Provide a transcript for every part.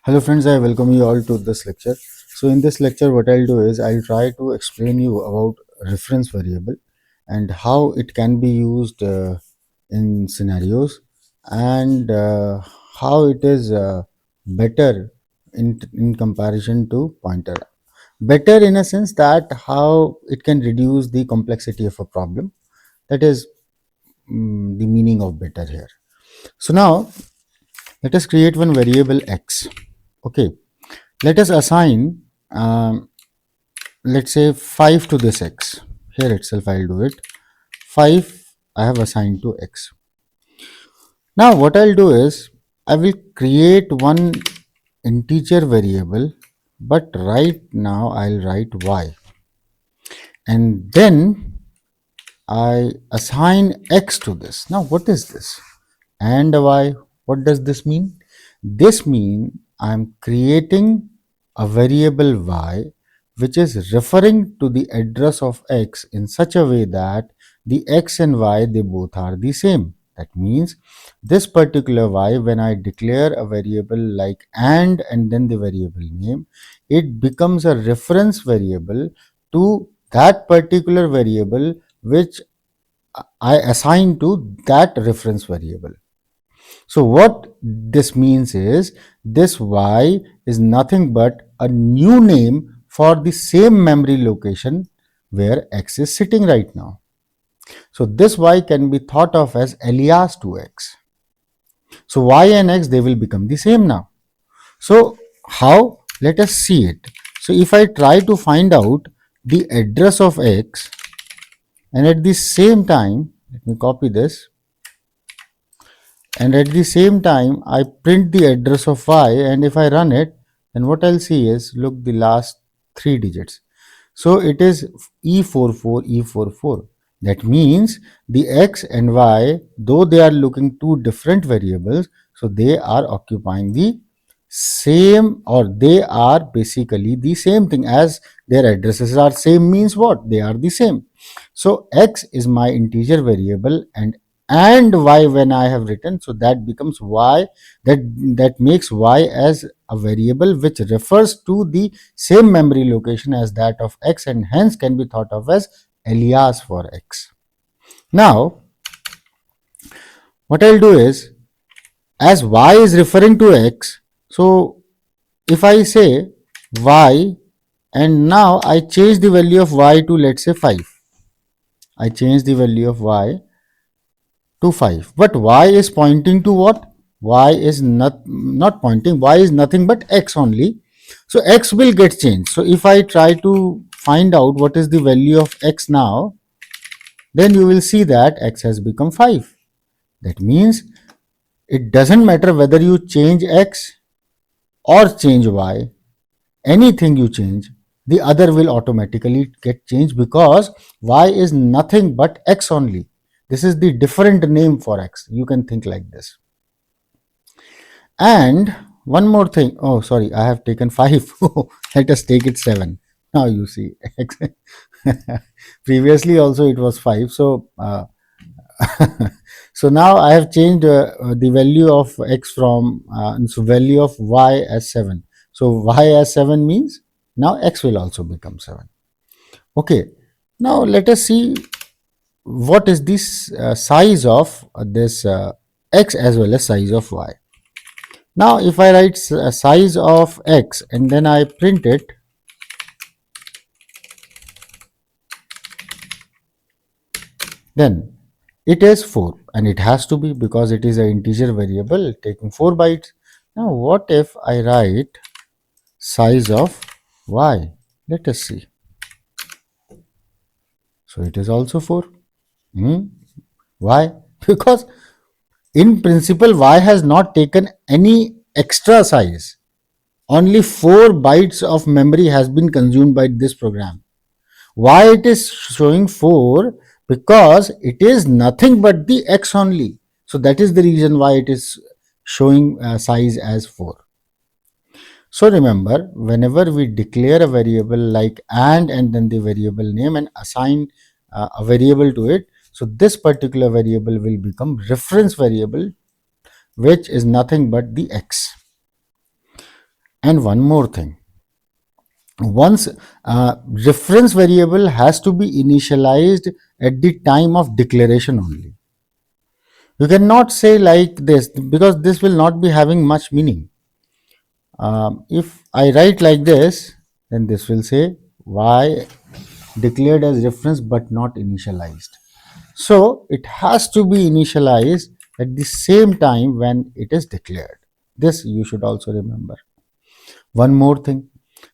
Hello friends, I welcome you all to this lecture. So in this lecture what I'll do is I'll try to explain you about reference variable and how it can be used in scenarios and how it is better in comparison to pointer. Better in a sense that how it can reduce the complexity of a problem. That is the meaning of better here. So now let us create one variable x. Okay, let us assign let's say 5 to this x. Here itself I'll do it. 5 I have assigned to x. Now what I'll do is I will create one integer variable, but right now I'll write y, and then I assign x to this. Now what is this? And y, what does this mean? This means I'm creating a variable y which is referring to the address of x in such a way that the x and y, they both are the same. That means this particular y, when I declare a variable like and then the variable name, it becomes a reference variable to that particular variable which I assign to that reference variable. So what this means is this y is nothing but a new name for the same memory location where x is sitting right now. So this y can be thought of as alias to x. So y and x, they will become the same now. So how? Let us see it. So if I try to find out the address of x, and at the same time, let me copy this, and at the same time I print the address of y, and if I run it, then what I'll see is, look, the last 3 digits. So it is E44, E44. That means the x and y, though they are looking two different variables, so they are occupying the same, or they are basically the same thing. As their addresses are same means what? They are the same. So x is my integer variable, and y when I have written, so that becomes y, that makes y as a variable which refers to the same memory location as that of x, and hence can be thought of as alias for x. Now what I'll do is, as y is referring to x, so if I say y, and now I change the value of y to, let's say, 5. I change the value of y to 5, but y is pointing to what? Y is not pointing, y is nothing but x only. So x will get changed. So if I try to find out what is the value of x now, then you will see that x has become 5. That means it doesn't matter whether you change x or change y, anything you change, the other will automatically get changed, because y is nothing but x only. This is the different name for x. You can think like this. And one more thing. Oh, sorry, I have taken 5. Let us take it 7. Now you see. Previously also it was 5. So, so now I have changed the value of x from, so value of y as 7. So y as 7 means now x will also become 7. Okay. Now let us see what is this size of this x as well as size of y. Now if I write size of x and then I print it, then it is 4, and it has to be, because it is an integer variable taking 4 bytes. Now what if I write size of y? Let us see. So it is also 4. Why? Because in principle y has not taken any extra size. Only 4 bytes of memory has been consumed by this program. Why it is showing 4? Because it is nothing but the x only. So that is the reason why it is showing size as 4. So remember, whenever we declare a variable like and then the variable name, and assign a variable to it, so this particular variable will become reference variable, which is nothing but the x. And one more thing, once reference variable has to be initialized at the time of declaration only. You cannot say like this, because this will not be having much meaning. If I write like this, then this will say y declared as reference but not initialized. So it has to be initialized at the same time when it is declared. This you should also remember. One more thing,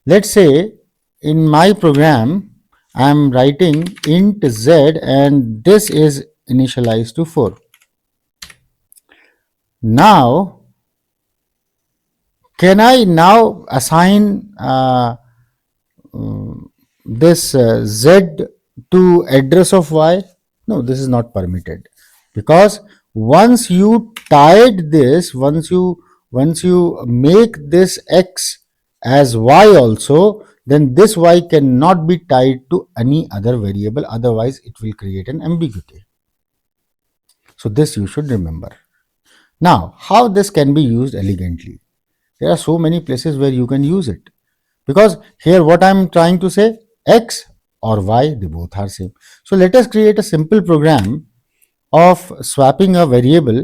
let's say in my program I am writing int z and this is initialized to 4. Now can I now assign this z to address of y? No, this is not permitted, because once you tied this, once you make this x as y also, then this y cannot be tied to any other variable, otherwise it will create an ambiguity. So this you should remember. Now, how this can be used elegantly? There are so many places where you can use it, because here what I am trying to say, x or y, they both are same. So let us create a simple program of swapping a variable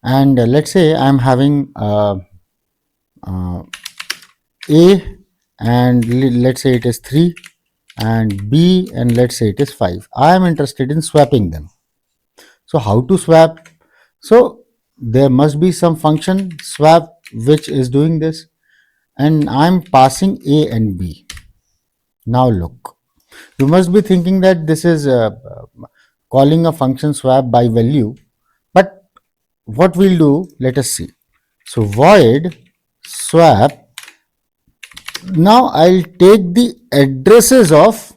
and let's say I am having a and let's say it is 3 and b and let's say it is 5. I am interested in swapping them. So how to swap? So there must be some function swap which is doing this, and I'm passing a and b. Now look, you must be thinking that this is calling a function swap by value, but what we'll do, let us see. So void swap, now I'll take the addresses of,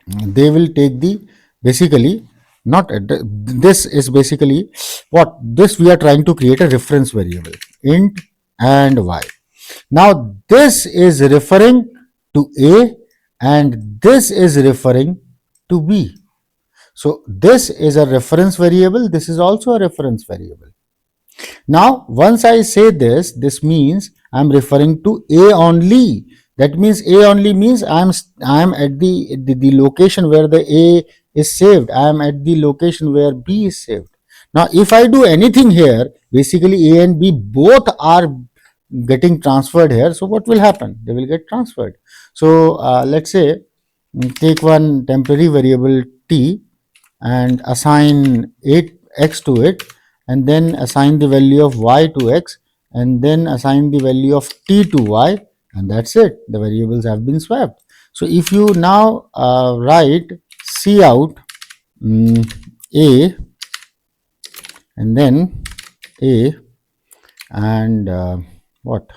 they will take the, basically not address, this is basically what, this we are trying to create a reference variable int and y. Now this is referring to a and this is referring to b. So this is a reference variable, this is also a reference variable. Now once I say this, this means I am referring to a only. That means a only means I am at the location where the a is saved. I am at the location where b is saved. Now if I do anything here, basically a and b both are getting transferred here. So what will happen? They will get transferred. So let's say take one temporary variable t and assign 8x to it, and then assign the value of y to x, and then assign the value of t to y, and that's it. The variables have been swapped. So if you now write cout a and then a and what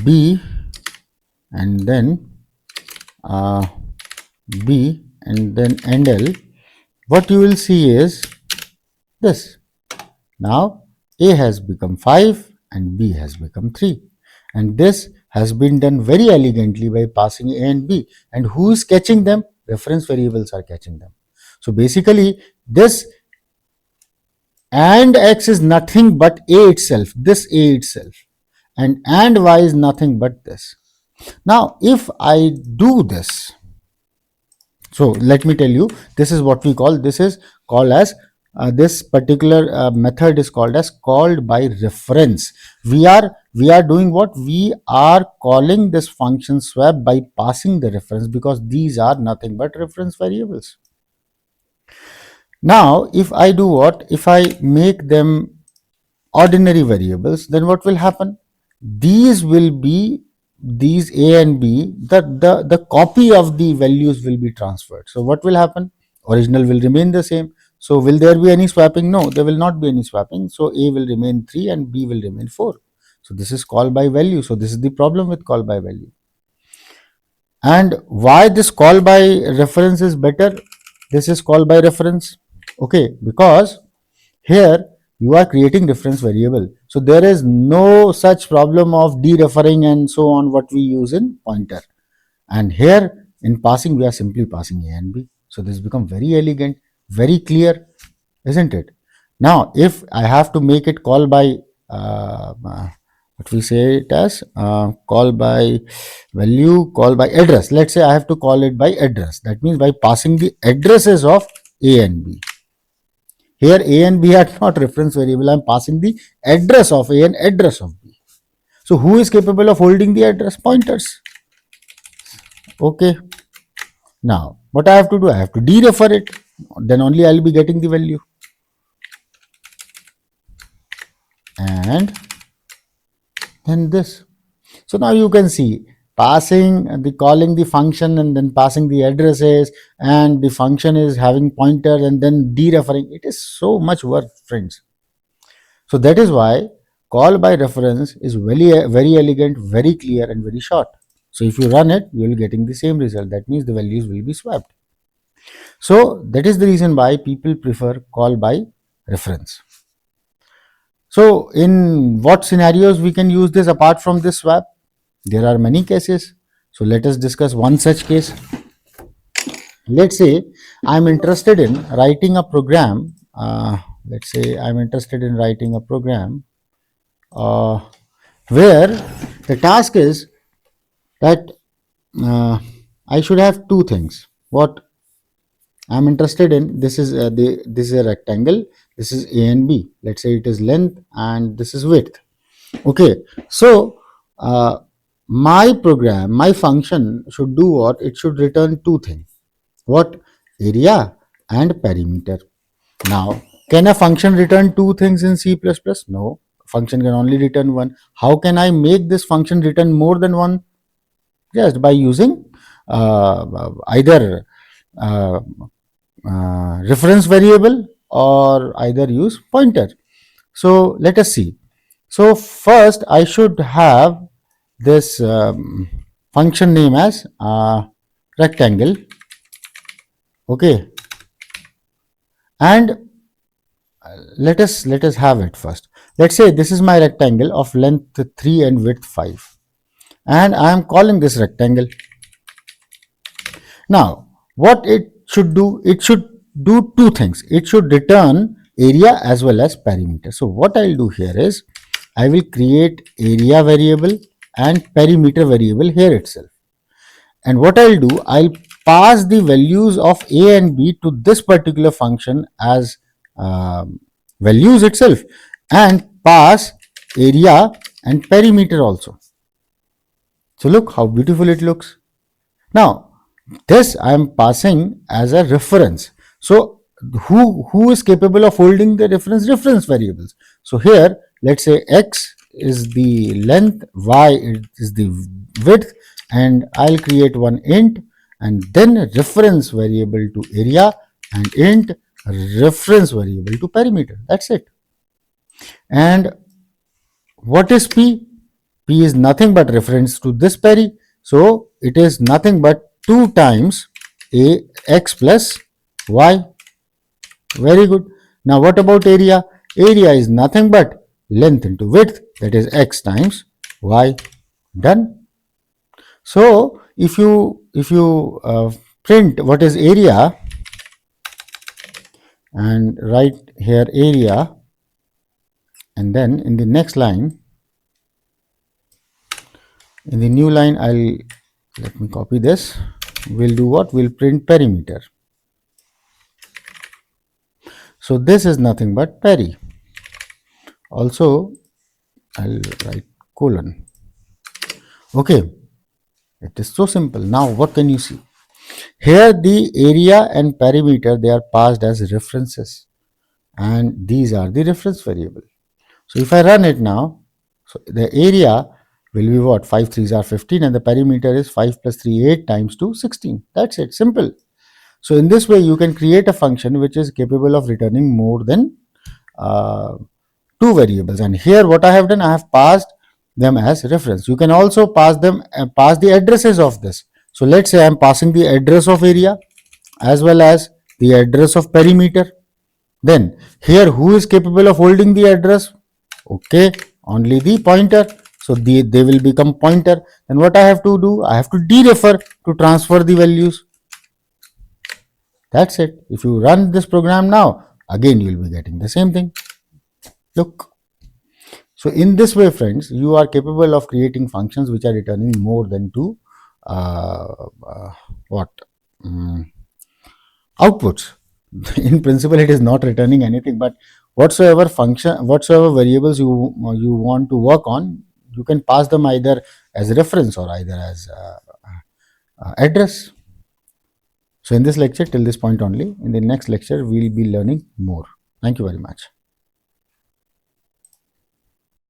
b and then b and then NL, what you will see is this. Now A has become 5 and B has become 3. And this has been done very elegantly by passing A and B. And who is catching them? Reference variables are catching them. So basically this and x is nothing but A itself, this A itself. And y is nothing but this. Now if I do this, so let me tell you, this is what we call, this is called as this particular method is called as called by reference. We are doing what? We are calling this function swap by passing the reference, because these are nothing but reference variables. Now if I do what? If I make them ordinary variables, then what will happen? These will be, these a and b, the copy of the values will be transferred. So what will happen? Original will remain the same. So will there be any swapping? No, there will not be any swapping. So a will remain 3 and b will remain 4. So this is call by value. So this is the problem with call by value. And why this call by reference is better? This is call by reference. Okay, because here you are creating reference variable. So there is no such problem of dereferring and so on, what we use in pointer. And here in passing, we are simply passing a and b. So this become very elegant, very clear, isn't it? Now if I have to make it call by what we say it as call by value, call by address. Let's say I have to call it by address. That means by passing the addresses of A and B. Here A and B are not reference variable. I'm passing the address of A and address of B. So who is capable of holding the address? Pointers. Okay. Now what I have to do? I have to derefer it. Then only I'll be getting the value. And then this. So now you can see passing the calling the function and then passing the addresses, and the function is having pointer and then dereferring. It is so much work, friends. So that is why call by reference is very elegant, very clear, and very short. So if you run it, you will be getting the same result. That means the values will be swapped. So that is the reason why people prefer call by reference. So in what scenarios we can use this apart from this swap? There are many cases. So let us discuss one such case. Let's say I'm interested in writing a program. Let's say I'm interested in writing a program where the task is that I should have two things. What I'm interested in, this is this is a rectangle. This is A and B. Let's say it is length and this is width. Okay, so my program, my function should do what? It should return two things. What? Area and perimeter. Now, can a function return two things in C++? No, function can only return one. How can I make this function return more than one? Just by using either reference variable or either use pointer. So let us see. So first I should have this function name as rectangle. Okay, and let us have it first. Let's say this is my rectangle of length 3 and width 5, and I am calling this rectangle. Now what it should do? It should do two things. It should return area as well as perimeter. So what I'll do here is I will create area variable and perimeter variable here itself. And what I'll do, I'll pass the values of A and B to this particular function as values itself, and pass area and perimeter also. So look how beautiful it looks. Now this I am passing as a reference. So who is capable of holding the reference variables? So here let's say x is the length, y is the width, and I'll create one int and then reference variable to area and int reference variable to perimeter. That's it. And what is p? P is nothing but reference to this peri. So it is nothing but 2 times a x plus y. Very good. Now what about area? Area is nothing but length into width, that is x times y. Done. So if you print what is area and write here area, and then in the next line, in the new line, let me copy this. We'll do what? We'll print perimeter. So this is nothing but peri. Also I'll write colon. Okay, it is so simple. Now what can you see? Here the area and perimeter, they are passed as references, and these are the reference variable. So if I run it now, so the area will be what? 5 3s are 15, and the perimeter is 5 plus 3 8 times 2 16. That's it, simple. So in this way you can create a function which is capable of returning more than two variables. And here what I have done, I have passed them as reference. You can also pass them pass the addresses of this. So let's say I am passing the address of area as well as the address of perimeter. Then here who is capable of holding the address? Okay, only the pointer. So they will become pointer. And what I have to do, I have to derefer to transfer the values. That's it. If you run this program now, again you will be getting the same thing. Look. So in this way, friends, you are capable of creating functions which are returning more than two uh, uh, what outputs. In principle, it is not returning anything, but whatsoever function, whatsoever variables you want to work on, you can pass them either as reference or either as address. So in this lecture, till this point only. In the next lecture, we will be learning more. Thank you very much.